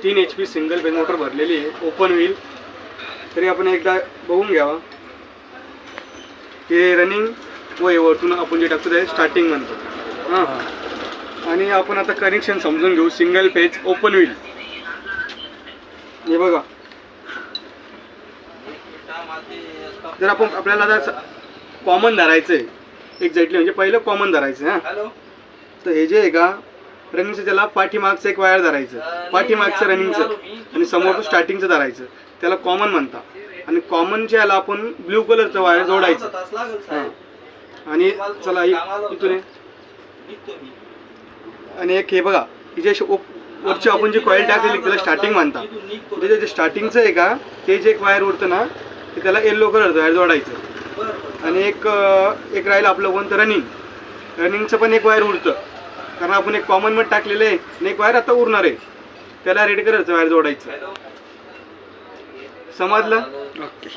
3 HP single phase motor भरलेली आहे, open wheel. तरी आपण एकदा बघून घ्यावा. हे रनिंग व वरतून आपण जे टाकतो ते स्टार्टिंग म्हणतो. हां, आणि आपण आता कनेक्शन समजून घेऊ. Single phase open wheel. हे बघा, जर आपल्याला जर कॉमन धरायचं आहे एक्झॅक्टली, म्हणजे पहिलं कॉमन धरायचं. हां, तर हे जे आहे का रनिंगचं, त्याला पाठीमागचं एक वायर धरायचं, पाठीमागचं रनिंगचं, आणि समोरचं स्टार्टिंगचं धरायचं, त्याला कॉमन म्हणतात. आणि कॉमनच्या याला आपण ब्ल्यू कलरचं वायर जोडायचं. हां, आणि चला इथून, आणि एक हे बघा, जे वरची आपण जे कॉईल टाकलेली त्याला स्टार्टिंग म्हणतात. म्हणजे जे स्टार्टिंगचं आहे का ते जे एक वायर उरतं ना, ते त्याला येल्लो कलरचं वायर जोडायचं. आणि एक राहिलं आपलं कोणतं रनिंगचं पण एक वायर उरतं, कारण आपण एक कॉमन मध्ये टाकलेलं आहे आणि एक वायर आता उरणार आहे, त्याला रेड कलरचं वायर जोडायचं. समजलं? ओके.